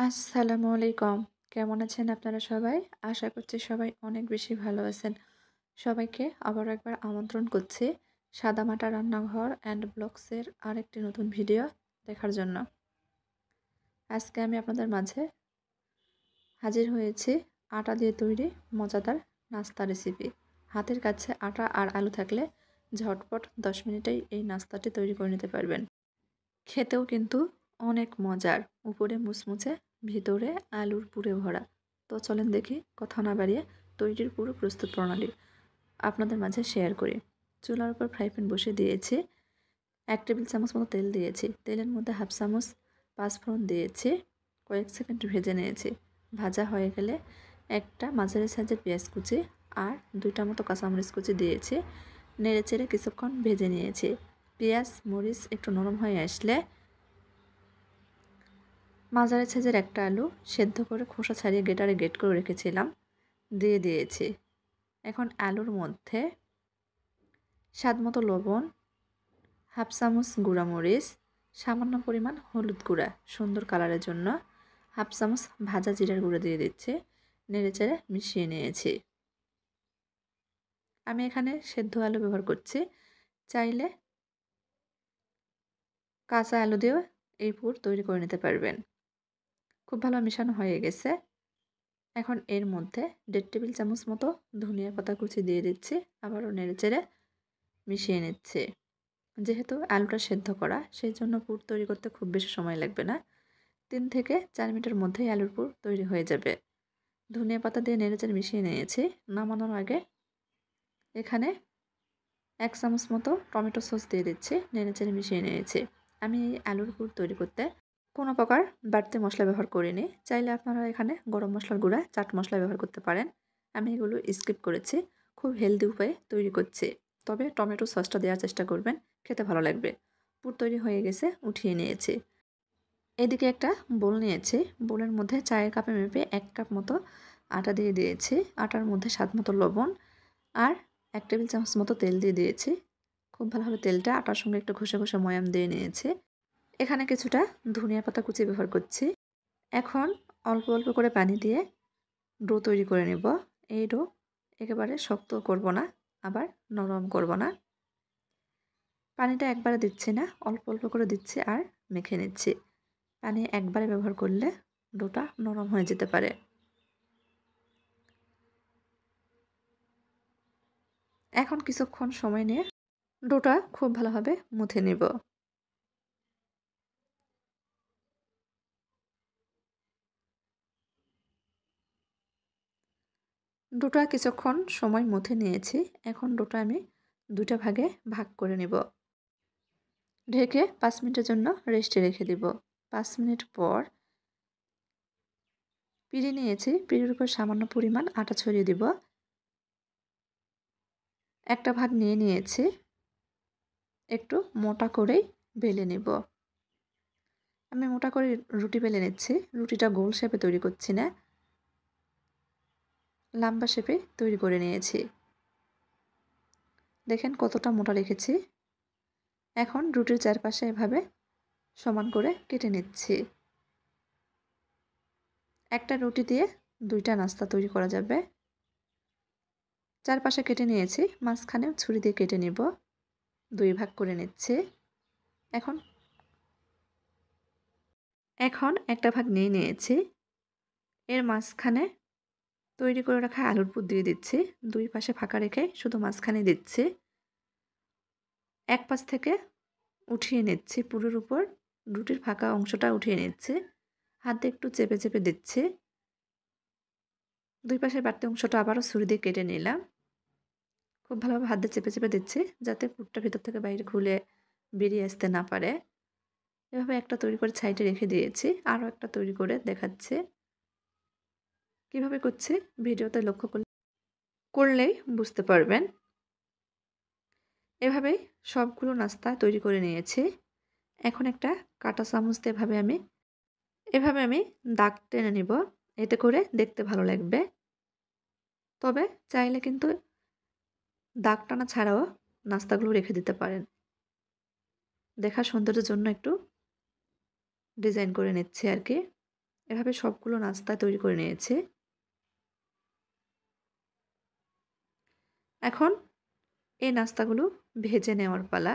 আসসালামু আলাইকুম। কেমন আছেন আপনারা সবাই? আশা করছি সবাই অনেক বেশি ভালো আছেন। সবাইকে আবারও একবার আমন্ত্রণ করছি সাদামাটা রান্নাঘর অ্যান্ড ব্লগসের আরেকটি নতুন ভিডিও দেখার জন্য। আজকে আমি আপনাদের মাঝে হাজির হয়েছি আটা দিয়ে তৈরি মজাদার নাস্তা রেসিপি। হাতের কাছে আটা আর আলু থাকলে ঝটপট 10 মিনিটেই এই নাস্তাটি তৈরি করে নিতে পারবেন। খেতেও কিন্তু অনেক মজার, উপরে মুচমুচে, ভিতরে আলুর পুরে ভরা। তো চলেন দেখি কথা না বাড়িয়ে তৈরির পুরো প্রস্তুত প্রণালী আপনাদের মাঝে শেয়ার করি। চুলার উপর ফ্রাই প্যান বসিয়ে দিয়েছি, 1 টেবিল চামচ মতো তেল দিয়েছি। তেলের মধ্যে হাফ চামচ পাঁচফোড়ন দিয়েছি, কয়েক সেকেন্ড ভেজে নিয়েছি। ভাজা হয়ে গেলে একটা মাঝারি সাইজের পেঁয়াজ কুচি আর 2টা মতো কাঁচামরিচ কুচি দিয়েছি। নেড়ে চেড়ে কিছুক্ষণ ভেজে নিয়েছি। পেঁয়াজ মরিচ একটু নরম হয়ে আসলে মাঝারি সাইজের একটা আলু সেদ্ধ করে খোসা ছাড়িয়ে গ্রেটারে গ্রেট করে রেখেছিলাম দিয়ে দিয়েছি। এখন আলুর মধ্যে স্বাদমতো লবণ, হাফ চামচ গুঁড়া মরিচ, সামান্য পরিমাণ হলুদ গুঁড়া সুন্দর কালারের জন্য, হাফ চামচ ভাজা জিরার গুঁড়ো দিয়ে দিচ্ছি। নেড়েচেড়ে মিশিয়ে নিয়েছি। আমি এখানে সেদ্ধ আলু ব্যবহার করছি, চাইলে কাঁচা আলু দিয়েও এই পুর তৈরি করে নিতে পারবেন। খুব ভালো মেশানো হয়ে গেছে। এখন এর মধ্যে 1.5 টেবিল চামচ মতো ধনিয়া পাতা কুচি দিয়ে দিচ্ছি। আবারও নেড়েচেড়ে মিশিয়ে নিচ্ছি। যেহেতু আলুটা সেদ্ধ করা, সেই জন্য পুর তৈরি করতে খুব বেশি সময় লাগবে না। 3 থেকে 4 মিনিটের মধ্যেই আলুর পুর তৈরি হয়ে যাবে। ধনিয়া পাতা দিয়ে নেড়েচেড়ে মিশিয়ে নিয়েছি। নামানোর আগে এখানে 1 চামচ মতো টমেটো সস দিয়ে দিচ্ছি। নেড়েচেড়ে মিশিয়ে নিয়েছি। আমি এই আলুর পুর তৈরি করতে কোনো প্রকার বাড়তি মশলা ব্যবহার করিনি। চাইলে আপনারা এখানে গরম মশলার গুঁড়া, চাট মশলা ব্যবহার করতে পারেন। আমি এগুলো স্কিপ করেছি। খুব হেলদি উপায়ে তৈরি করছি। তবে টমেটো সসটা দেওয়ার চেষ্টা করবেন, খেতে ভালো লাগবে। পুর তৈরি হয়ে গেছে, উঠিয়ে নিয়েছি। এদিকে একটা বোল নিয়েছি। বোলের মধ্যে চায়ের কাপে মেপে 1 কাপ মতো আটা দিয়ে দিয়েছি। আটার মধ্যে স্বাদ মতো লবণ আর 1 টেবিল চামচ মতো তেল দিয়ে দিয়েছি। খুব ভালোভাবে তেলটা আটার সঙ্গে একটু ঘষে ঘষে ময়াম দিয়ে নিয়েছি। এখানে কিছুটা ধনিয়া পাতা কুচি ব্যবহার করছি। এখন অল্প অল্প করে পানি দিয়ে ডো তৈরি করে নেব। এই ডো একেবারে শক্ত করব না, আবার নরম করব না। পানিটা একবারে দিচ্ছি না, অল্প অল্প করে দিচ্ছি আর মেখে নিচ্ছি। পানি একবারে ব্যবহার করলে ডোটা নরম হয়ে যেতে পারে। এখন কিছুক্ষণ সময় নিয়ে ডোটা খুব ভালোভাবে মুথে নিব। ডোটা কিছুক্ষণ সময় মুথে নিয়েছি। এখন ডোটা আমি 2টা ভাগে ভাগ করে নেব। ঢেকে 5 মিনিটের জন্য রেস্টে রেখে দিব। 5 মিনিট পর পিঁড়ি নিয়েছি। পিঁড়ির উপর সামান্য পরিমাণ আটা ছড়িয়ে দিব। একটা ভাগ নিয়ে নিয়েছি। একটু মোটা করেই বেলে নেব। আমি মোটা করে রুটি বেলে নিচ্ছি। রুটিটা গোল শেপে তৈরি করছি না, লম্বা শেপে তৈরি করে নিয়েছি। দেখেন কতটা মোটা রেখেছি। এখন রুটির চারপাশে এভাবে সমান করে কেটে নিচ্ছি। একটা রুটি দিয়ে 2টা নাস্তা তৈরি করা যাবে। চারপাশে কেটে নিয়েছি, মাঝখানেও ছুরি দিয়ে কেটে নিব। 2 ভাগ করে নিচ্ছি। এখন একটা ভাগ নিয়ে নিয়েছি। এর মাঝখানে তৈরি করে রাখা আলুর পুর দিয়ে দিচ্ছি। 2 পাশে ফাঁকা রেখে শুধু মাঝখানে দিচ্ছি। এক পাশ থেকে উঠিয়ে নিচ্ছি পুরের উপর, রুটির ফাঁকা অংশটা উঠিয়ে নিচ্ছি। হাত দিয়ে একটু চেপে চেপে দিচ্ছি। 2 পাশের বাড়তি অংশটা আবারও ছুরি দিয়ে কেটে নিলাম। খুব ভালোভাবে হাত দিয়ে চেপে চেপে দিচ্ছি, যাতে পুরটা ভিতর থেকে বাইরে খুলে বেরিয়ে আসতে না পারে। এভাবে একটা তৈরি করে সাইডে রেখে দিয়েছি। আরও একটা তৈরি করে দেখাচ্ছি। কিভাবে করছি ভিডিওতে লক্ষ্য করলেই বুঝতে পারবেন। এভাবেই সবগুলো নাস্তা তৈরি করে নিয়েছি। এখন একটা কাঁটা চামচ দিয়ে এভাবে আমি দাগ টেনে নিব। এতে করে দেখতে ভালো লাগবে। তবে চাইলে কিন্তু দাগ টানা ছাড়াও নাস্তাগুলো রেখে দিতে পারেন। দেখার সৌন্দর্যের জন্য একটু ডিজাইন করে নিচ্ছি আর কি। এভাবে সবগুলো নাস্তা তৈরি করে নিয়েছি। এখন এই নাস্তাগুলো ভেজে নেওয়ার পালা।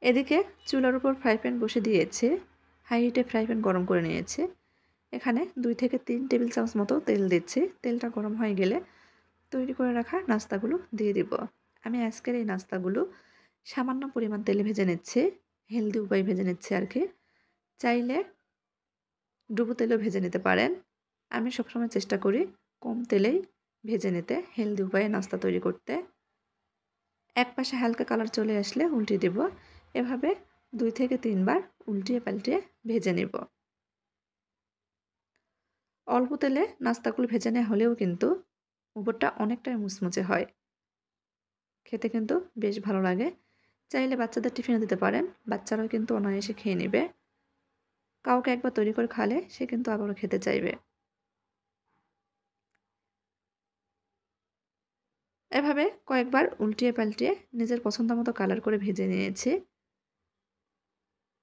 এদিকে চুলার উপর ফ্রাই প্যান বসে দিয়েছি। হাই হিটে ফ্রাই প্যান গরম করে নিয়েছি। এখানে 2 থেকে 3 টেবিল চামচ মতো তেল দিচ্ছি। তেলটা গরম হয়ে গেলে তৈরি করে রাখা নাস্তাগুলো দিয়ে দিব। আমি আজকের এই নাস্তাগুলো সামান্য পরিমাণ তেলে ভেজে নিচ্ছি। হেলদি উপায়ে ভেজে নিচ্ছি আর কি। চাইলে ডুবো তেলেও ভেজে নিতে পারেন। আমি সবসময় চেষ্টা করি কম তেলেই ভেজে নিতে, হেলদি উপায়ে নাস্তা তৈরি করতে। এক পাশে হালকা কালার চলে আসলে উল্টিয়ে দেব। এভাবে 2 থেকে 3 বার উল্টিয়ে পাল্টিয়ে ভেজে নেব। অল্প তেলে নাস্তাগুলো ভেজে নেওয়া হলেও কিন্তু উপরটা অনেকটাই মুচমুচে হয়। খেতে কিন্তু বেশ ভালো লাগে। চাইলে বাচ্চাদের টিফিনে দিতে পারেন। বাচ্চারাও কিন্তু অনায়াসে খেয়ে নেবে। কাউকে একবার তৈরি করে খাওয়ালে সে কিন্তু আবারও খেতে চাইবে। এভাবে কয়েকবার উল্টিয়ে পাল্টিয়ে নিজের পছন্দ মতো কালার করে ভেজে নিয়েছি।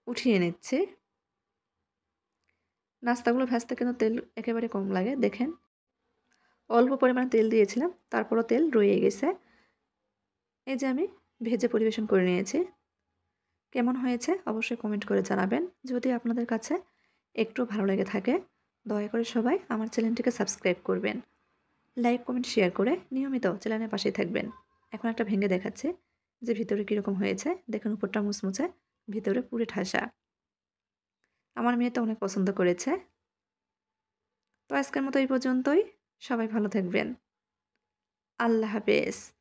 উঠিয়ে নিচ্ছি। নাস্তাগুলো ভাজতে কিন্তু তেল একেবারে কম লাগে দেখেন। অল্প পরিমাণে তেল দিয়েছিলাম, তারপরও তেল রয়ে গেছে। এই যে আমি ভেজে পরিবেশন করে নিয়েছি। কেমন হয়েছে অবশ্যই কমেন্ট করে জানাবেন। যদি আপনাদের কাছে একটু ভালো লেগে থাকে দয়া করে সবাই আমার চ্যানেলটিকে সাবস্ক্রাইব করবেন। লাইক, কমেন্ট, শেয়ার করে নিয়মিত চ্যানেলের পাশেই থাকবেন। এখন একটা ভেঙে দেখাচ্ছি যে ভিতরে কীরকম হয়েছে। দেখুন উপরটা মুচমুচে, ভিতরে পুরে ঠাসা। আমার মেয়ে তো অনেক পছন্দ করেছে। তো আজকের মতো এই পর্যন্তই। সবাই ভালো থাকবেন। আল্লাহ হাফেজ।